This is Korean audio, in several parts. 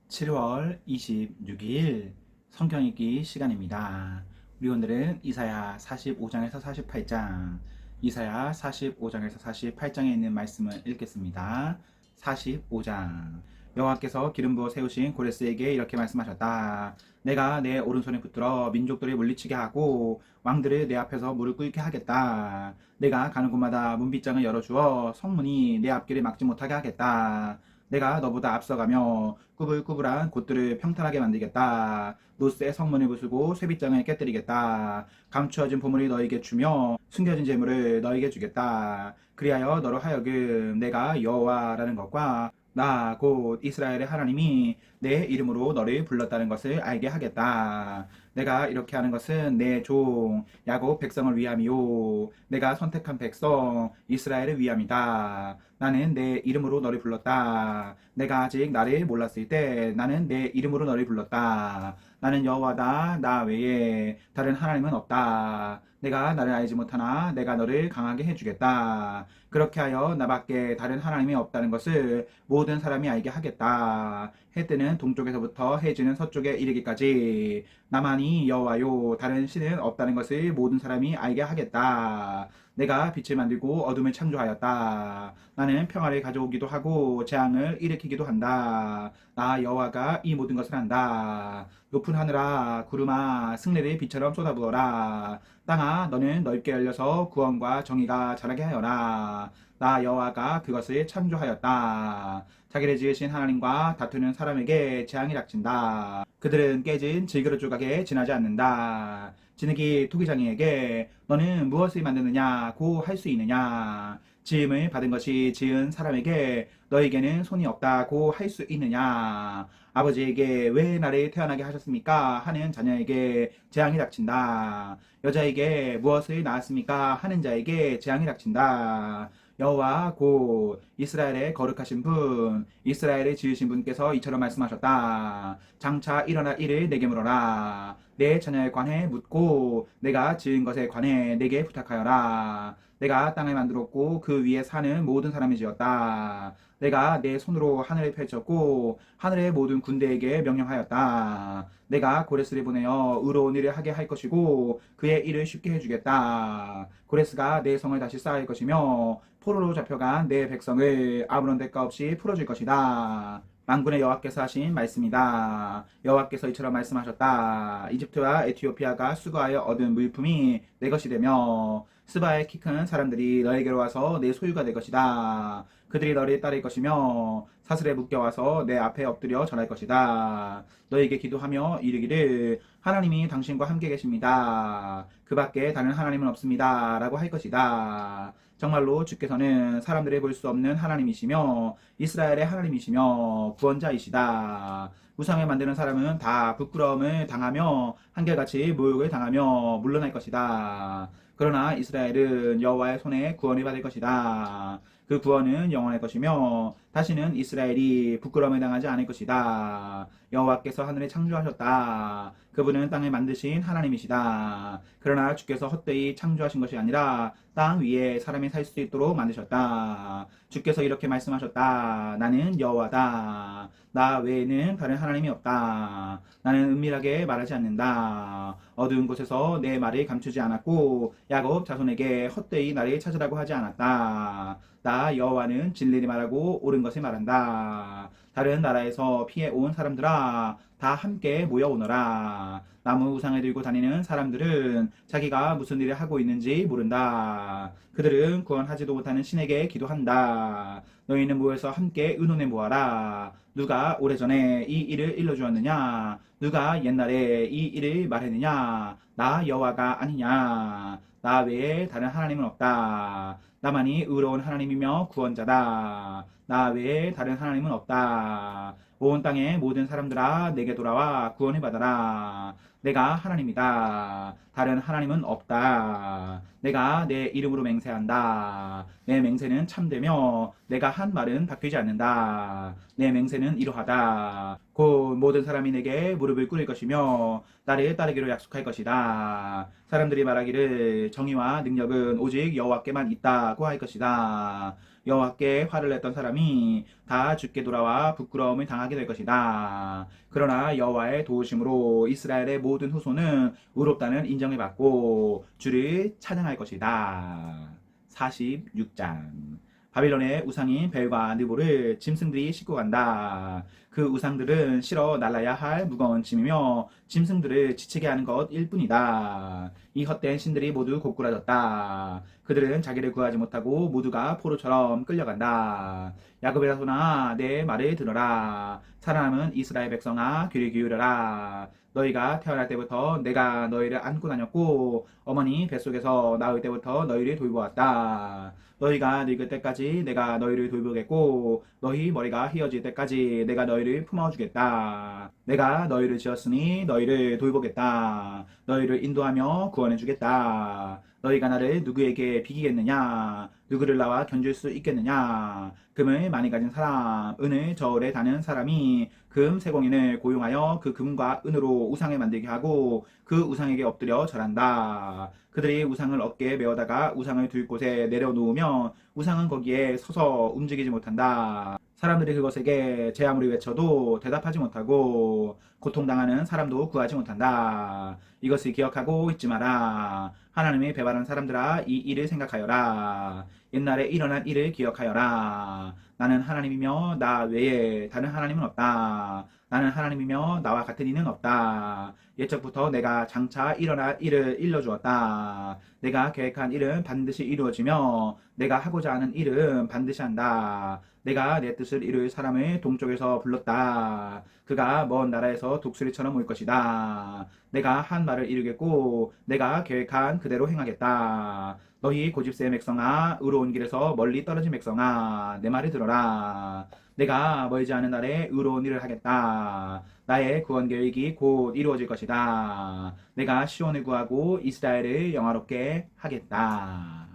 7월 26일 성경 읽기 시간입니다. 우리 오늘은 이사야 45장에서 48장, 이사야 45장에서 48장에 있는 말씀을 읽겠습니다. 45장. 여호와께서 기름 부어 세우신 고레스에게 이렇게 말씀하셨다. 내가 내 오른손에 붙들어 민족들을 물리치게 하고 왕들을 내 앞에서 무릎 꿇게 하겠다. 내가 가는 곳마다 문빗장을 열어주어 성문이 내 앞길을 막지 못하게 하겠다. 내가 너보다 앞서가며 꾸불꾸불한 곳들을 평탄하게 만들겠다. 노스의 성문을 부수고 쇠빗장을 깨뜨리겠다. 감추어진 보물이 너에게 주며 숨겨진 재물을 너에게 주겠다. 그리하여 너로 하여금 내가 여호와라는 것과 나 곧 이스라엘의 하나님이 내 이름으로 너를 불렀다는 것을 알게 하겠다. 내가 이렇게 하는 것은 내 종 야곱 백성을 위함이요 내가 선택한 백성 이스라엘을 위함이다. 나는 내 이름으로 너를 불렀다. 내가 아직 나를 몰랐을 때 나는 내 이름으로 너를 불렀다. 나는 여호와다. 나 외에 다른 하나님은 없다. 내가 나를 알지 못하나 내가 너를 강하게 해주겠다. 그렇게 하여 나밖에 다른 하나님이 없다는 것을 모든 사람이 알게 하겠다. 해 뜨는 동쪽에서부터 해 지는 서쪽에 이르기까지 나만이 여호와요 다른 신은 없다는 것을 모든 사람이 알게 하겠다. 내가 빛을 만들고 어둠을 창조하였다. 나는 평화를 가져오기도 하고 재앙을 일으키기도 한다. 나 여호와가 이 모든 것을 한다. 높은 하늘아 구름아 승리를 비처럼 쏟아부어라. 땅아 너는 넓게 열려서 구원과 정의가 자라게 하여라. 나 여호와가 그것을 창조하였다. 자기를 지으신 하나님과 다투는 사람에게 재앙이 닥친다. 그들은 깨진 질그릇 조각에 지나지 않는다. 진흙이 토기장이에게 너는 무엇을 만드느냐고 할 수 있느냐. 지음을 받은 것이 지은 사람에게 너에게는 손이 없다고 할 수 있느냐. 아버지에게 왜 나를 태어나게 하셨습니까 하는 자녀에게 재앙이 닥친다. 여자에게 무엇을 낳았습니까 하는 자에게 재앙이 닥친다. 여호와 곧 이스라엘의 거룩하신 분 이스라엘을 지으신 분께서 이처럼 말씀하셨다. 장차 일어날 일을 내게 물어라. 내 자녀에 관해 묻고 내가 지은 것에 관해 내게 부탁하여라. 내가 땅을 만들었고 그 위에 사는 모든 사람이 지었다. 내가 내 손으로 하늘을 펼쳤고 하늘의 모든 군대에게 명령하였다. 내가 고레스를 보내어 의로운 일을 하게 할 것이고 그의 일을 쉽게 해주겠다. 고레스가 내 성을 다시 쌓을 것이며 포로로 잡혀간 내 백성을 아무런 대가 없이 풀어줄 것이다. 만군의 여호와께서 하신 말씀이다. 여호와께서 이처럼 말씀하셨다. 이집트와 에티오피아가 수거하여 얻은 물품이 내 것이 되며 스바의 키 큰 사람들이 너에게로 와서 내 소유가 될 것이다. 그들이 너를 따를 것이며 사슬에 묶여와서 내 앞에 엎드려 절할 것이다. 너에게 기도하며 이르기를 하나님이 당신과 함께 계십니다. 그 밖에 다른 하나님은 없습니다. 라고 할 것이다. 정말로 주께서는 사람들이 볼 수 없는 하나님이시며 이스라엘의 하나님이시며 구원자이시다. 우상을 만드는 사람은 다 부끄러움을 당하며 한결같이 모욕을 당하며 물러날 것이다. 그러나 이스라엘은 여호와의 손에 구원을 받을 것이다. 그 구원은 영원할 것이며 다시는 이스라엘이 부끄러움을 당하지 않을 것이다. 여호와께서 하늘을 창조하셨다. 그분은 땅을 만드신 하나님이시다. 그러나 주께서 헛되이 창조하신 것이 아니라 땅 위에 사람이 살 수 있도록 만드셨다. 주께서 이렇게 말씀하셨다. 나는 여호와다. 나 외에는 다른 하나님이 없다. 나는 은밀하게 말하지 않는다. 어두운 곳에서 내 말을 감추지 않았고 야곱 자손에게 헛되이 나를 찾으라고 하지 않았다. 나 여호와는 진리를 말하고 옳은 것을 말한다. 다른 나라에서 피해 온 사람들아 다 함께 모여오너라. 나무 우상을 들고 다니는 사람들은 자기가 무슨 일을 하고 있는지 모른다. 그들은 구원하지도 못하는 신에게 기도한다. 너희는 모여서 함께 의논해 모아라. 누가 오래전에 이 일을 일러주었느냐? 누가 옛날에 이 일을 말했느냐? 나 여호와가 아니냐? 나 외에 다른 하나님은 없다. 나만이 의로운 하나님이며 구원자다. 나 외에 다른 하나님은 없다. 온 땅의 모든 사람들아 내게 돌아와 구원을 받아라. 내가 하나님이다. 다른 하나님은 없다. 내가 내 이름으로 맹세한다. 내 맹세는 참되며 내가 한 말은 바뀌지 않는다. 내 맹세는 이러하다. 곧 모든 사람이 내게 무릎을 꿇을 것이며 나를 따르기로 약속할 것이다. 사람들이 말하기를 정의와 능력은 오직 여호와께만 있다고 할 것이다. 여호와께 화를 냈던 사람이 다 죽게 돌아와 부끄러움을 당하게 될 것이다. 그러나 여호와의 도우심으로 이스라엘의 모든 후손은 의롭다는 인정을 받고 주를 찬양할 것이다. 46장. 바빌론의 우상인 벨과 느보를 짐승들이 싣고 간다. 그 우상들은 실어 날라야 할 무거운 짐이며 짐승들을 지치게 하는 것일 뿐이다. 이 헛된 신들이 모두 고꾸라졌다. 그들은 자기를 구하지 못하고 모두가 포로처럼 끌려간다. 야곱의 자손아, 내 말을 들어라. 살아남은 이스라엘 백성아, 귀를 기울여라. 너희가 태어날 때부터 내가 너희를 안고 다녔고 어머니 뱃속에서 낳을 때부터 너희를 돌보았다. 너희가 늙을 때까지 내가 너희를 돌보겠고 너희 머리가 휘어질 때까지 내가 너희를 품어주겠다. 내가 너희를 지었으니 너희를 돌보겠다. 너희를 인도하며 구원해주겠다. 너희가 나를 누구에게 비기겠느냐? 누구를 나와 견줄 수 있겠느냐? 금을 많이 가진 사람, 은을 저울에 다는 사람이 금 세공인을 고용하여 그 금과 은으로 우상을 만들게 하고 그 우상에게 엎드려 절한다. 그들이 우상을 어깨에 메어다가 우상을 둘 곳에 내려놓으면 우상은 거기에 서서 움직이지 못한다. 사람들이 그것에게 제 아무리 외쳐도 대답하지 못하고 고통당하는 사람도 구하지 못한다. 이것을 기억하고 잊지 마라. 하나님의 배반한 사람들아, 이 일을 생각하여라. 옛날에 일어난 일을 기억하여라. 나는 하나님이며 나 외에 다른 하나님은 없다. 나는 하나님이며 나와 같은 이는 없다. 옛적부터 내가 장차 일어날 일을 일러주었다. 내가 계획한 일은 반드시 이루어지며 내가 하고자 하는 일은 반드시 한다. 내가 내 뜻을 이룰 사람을 동쪽에서 불렀다. 그가 먼 나라에서 독수리처럼 올 것이다. 내가 한 말을 이루겠고 내가 계획한 그대로 행하겠다. 너희 고집세 백성아, 의로운 길에서 멀리 떨어진 백성아, 내 말을 들어라. 내가 멀지 않은 날에 의로운 일을 하겠다. 나의 구원 계획이 곧 이루어질 것이다. 내가 시온을 구하고 이스라엘을 영화롭게 하겠다.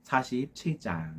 47장.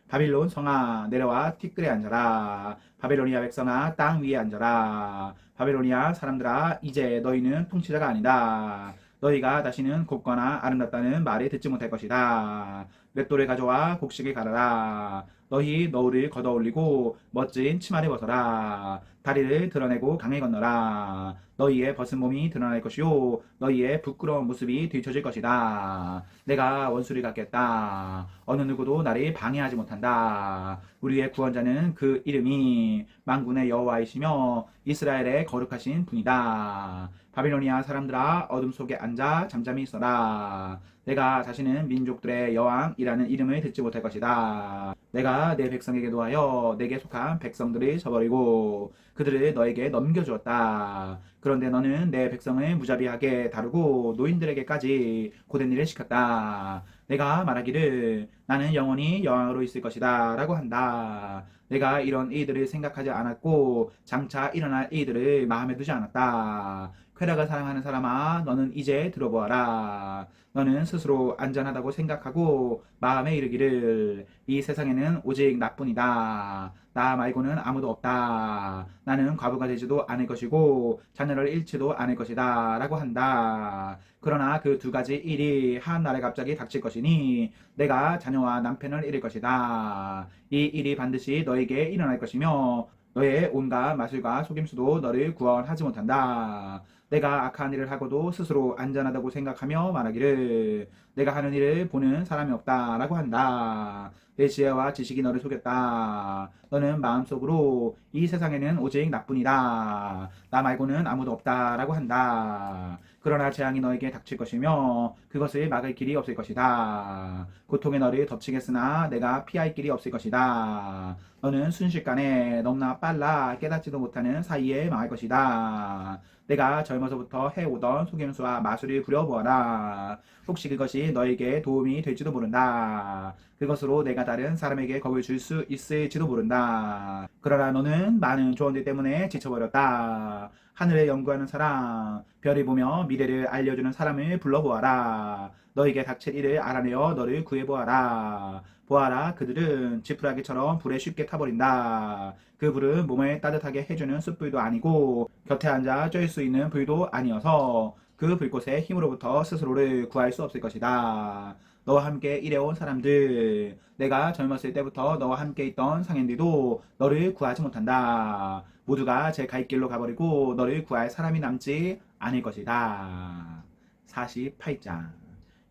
바빌론 성아, 내려와 티끌에 앉아라. 바빌로니아 백성아, 땅 위에 앉아라. 바빌로니아 사람들아, 이제 너희는 통치자가 아니다. 너희가 다시는 곱거나 아름답다는 말을 듣지 못할 것이다. 맷돌을 가져와 곡식을 갈아라. 너희 너울을 걷어올리고 멋진 치마를 벗어라. 다리를 드러내고 강을 건너라. 너희의 벗은 몸이 드러날 것이요 너희의 부끄러운 모습이 뒤처질 것이다. 내가 원수를 갖겠다. 어느 누구도 나를 방해하지 못한다. 우리의 구원자는 그 이름이 만군의 여호와이시며 이스라엘의 거룩하신 분이다. 바빌로니아 사람들아, 어둠 속에 앉아 잠잠히 있어라. 내가 다시는 민족들의 여왕이라는 이름을 듣지 못할 것이다. 내가 내 백성에게 노하여 내게 속한 백성들을 저버리고 그들을 너에게 넘겨주었다. 그런데 너는 내 백성을 무자비하게 다루고 노인들에게까지 고된 일을 시켰다. 내가 말하기를 나는 영원히 여왕으로 있을 것이다 라고 한다. 내가 이런 일들을 생각하지 않았고 장차 일어날 일들을 마음에 두지 않았다. 쾌락을 사랑하는 사람아, 너는 이제 들어보아라. 너는 스스로 안전하다고 생각하고 마음에 이르기를 이 세상에는 오직 나뿐이다. 나 말고는 아무도 없다. 나는 과부가 되지도 않을 것이고 자녀를 잃지도 않을 것이다 라고 한다. 그러나 그 두 가지 일이 한 날에 갑자기 닥칠 것이니 내가 자녀와 남편을 잃을 것이다. 이 일이 반드시 너에게 일어날 것이며 너의 온갖 마술과 속임수도 너를 구원하지 못한다. 내가 악한 일을 하고도 스스로 안전하다고 생각하며 말하기를 내가 하는 일을 보는 사람이 없다 라고 한다. 내 지혜와 지식이 너를 속였다. 너는 마음속으로 이 세상에는 오직 나뿐이다. 나 말고는 아무도 없다 라고 한다. 그러나 재앙이 너에게 닥칠 것이며 그것을 막을 길이 없을 것이다. 고통의 너를 덮치겠으나 내가 피할 길이 없을 것이다. 너는 순식간에 너무나 빨라 깨닫지도 못하는 사이에 망할 것이다. 내가 젊어서부터 해오던 속임수와 마술을 부려보아라. 혹시 그것이 너에게 도움이 될지도 모른다. 그것으로 내가 다른 사람에게 겁을 줄 수 있을지도 모른다. 그러나 너는 많은 조언들 때문에 지쳐버렸다. 하늘을 연구하는 사람, 별을 보며 미래를 알려주는 사람을 불러보아라. 너에게 닥칠 일을 알아내어 너를 구해보아라. 보아라, 그들은 지푸라기처럼 불에 쉽게 타버린다. 그 불은 몸을 따뜻하게 해주는 숯불도 아니고 곁에 앉아 쬐일 수 있는 불도 아니어서 그 불꽃의 힘으로부터 스스로를 구할 수 없을 것이다. 너와 함께 일해온 사람들, 내가 젊었을 때부터 너와 함께 있던 상인들도 너를 구하지 못한다. 모두가 제 갈 길로 가버리고 너를 구할 사람이 남지 않을 것이다. 48장.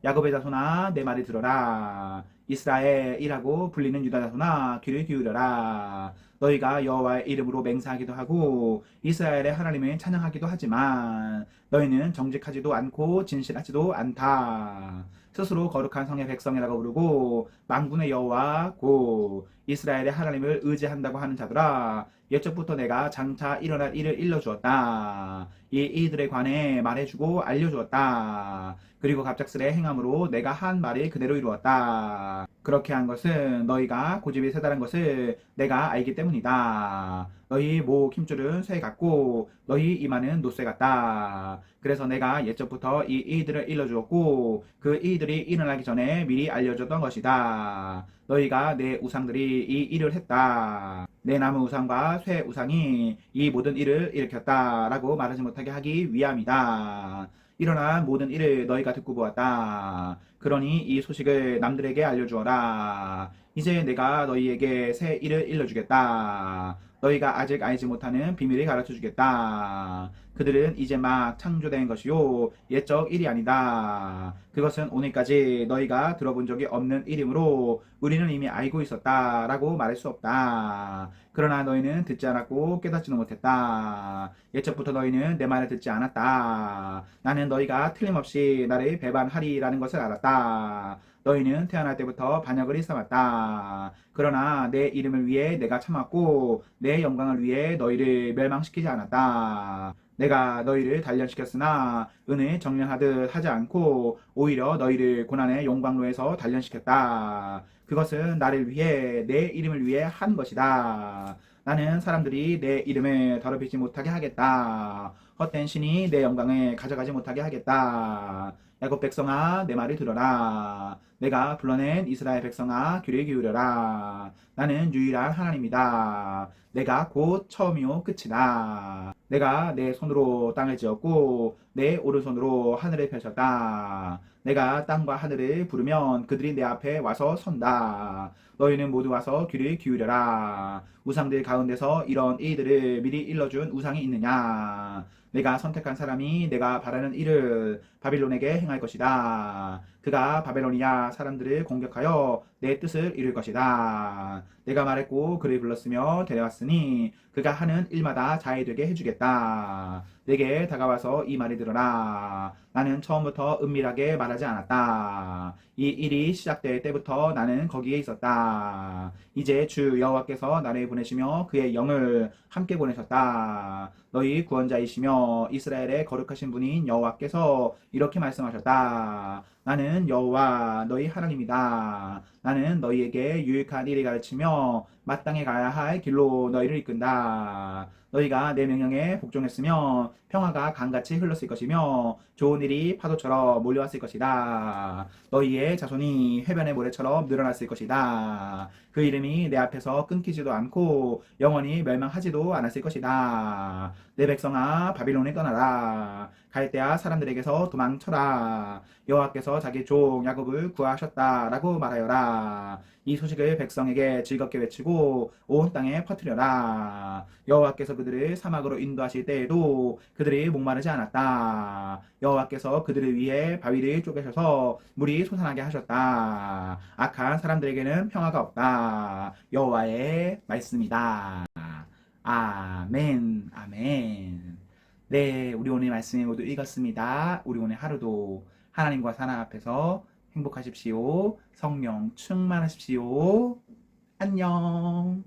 야곱의 자손아 내 말을 들어라. 이스라엘이라고 불리는 유다 자손아 귀를 기울여라. 너희가 여호와의 이름으로 맹세하기도 하고 이스라엘의 하나님을 찬양하기도 하지만 너희는 정직하지도 않고 진실하지도 않다. 스스로 거룩한 성의 백성이라고 부르고 만군의 여호와 고 이스라엘의 하나님을 의지한다고 하는 자들아, 옛적부터 내가 장차 일어날 일을 일러주었다. 이 이들에 관해 말해주고 알려주었다. 그리고 갑작스레 행함으로 내가 한 말을 그대로 이루었다. 그렇게 한 것은 너희가 고집이 세다는 것을 내가 알기 때문이다. 너희 목 힘줄은 쇠 같고 너희 이마는 노쇠 같다. 그래서 내가 옛적부터 이 일들을 일러주었고 그 일들이 일어나기 전에 미리 알려줬던 것이다. 너희가 내 우상들이 이 일을 했다. 내 나무 우상과 쇠 우상이 이 모든 일을 일으켰다라고 말하지 못하게 하기 위함이다. 일어난 모든 일을 너희가 듣고 보았다. 그러니 이 소식을 남들에게 알려주어라. 이제 내가 너희에게 새 일을 일러주겠다. 너희가 아직 알지 못하는 비밀을 가르쳐주겠다. 그들은 이제 막 창조된 것이요 옛적 일이 아니다. 그것은 오늘까지 너희가 들어본 적이 없는 이름으로 우리는 이미 알고 있었다라고 말할 수 없다. 그러나 너희는 듣지 않았고 깨닫지도 못했다. 옛적부터 너희는 내 말을 듣지 않았다. 나는 너희가 틀림없이 나를 배반하리라는 것을 알았다. 너희는 태어날 때부터 반역을 일삼았다. 그러나 내 이름을 위해 내가 참았고 내 영광을 위해 너희를 멸망시키지 않았다. 내가 너희를 단련시켰으나 은을 정령하듯 하지 않고 오히려 너희를 고난의 용광로에서 단련시켰다. 그것은 나를 위해 내 이름을 위해 한 것이다. 나는 사람들이 내 이름을 더럽히지 못하게 하겠다. 헛된 신이 내 영광을 가져가지 못하게 하겠다. 야곱 백성아 내 말을 들어라. 내가 불러낸 이스라엘 백성아 귀를 기울여라. 나는 유일한 하나님이다. 내가 곧 처음이요 끝이다. 내가 내 손으로 땅을 지었고 내 오른손으로 하늘을 펼쳤다. 내가 땅과 하늘을 부르면 그들이 내 앞에 와서 선다. 너희는 모두 와서 귀를 기울여라. 우상들 가운데서 이런 일들을 미리 일러준 우상이 있느냐? 내가 선택한 사람이 내가 바라는 일을 바빌론에게 행할 것이다. 그가 바벨로니아 사람들을 공격하여 내 뜻을 이룰 것이다. 내가 말했고 그를 불렀으며 데려왔으니 그가 하는 일마다 자해되게 해주겠다. 내게 다가와서 이 말을 들어라. 나는 처음부터 은밀하게 말하지 않았다. 이 일이 시작될 때부터 나는 거기에 있었다. 이제 주 여호와께서 나를 보내시며 그의 영을 함께 보내셨다. 너희 구원자이시며 이스라엘의 거룩하신 분인 여호와께서 이렇게 말씀하셨다. 나는 여호와 너희 하나님이다. 나는 너희에게 유익한 일을 가르치며 마땅히 가야 할 길로 너희를 이끈다. 너희가 내 명령에 복종했으며 평화가 강같이 흘렀을 것이며 좋은 일이 파도처럼 몰려왔을 것이다. 너희의 자손이 해변의 모래처럼 늘어났을 것이다. 그 이름이 내 앞에서 끊기지도 않고 영원히 멸망하지도 않았을 것이다. 내 백성아 바빌론에 떠나라. 갈대아 사람들에게서 도망쳐라. 여호와께서 자기 종 야곱을 구하셨다라고 말하여라. 이 소식을 백성에게 즐겁게 외치고 온 땅에 퍼뜨려라. 여호와께서 그들을 사막으로 인도하실 때에도 그들이 목마르지 않았다. 여호와께서 그들을 위해 바위를 쪼개셔서 물이 솟아나게 하셨다. 악한 사람들에게는 평화가 없다. 여호와의 말씀이다. 아멘, 아멘. 네, 우리 오늘 말씀을 모두 읽었습니다. 우리 오늘 하루도 하나님과 사랑 앞에서 행복하십시오. 성령 충만하십시오. 안녕.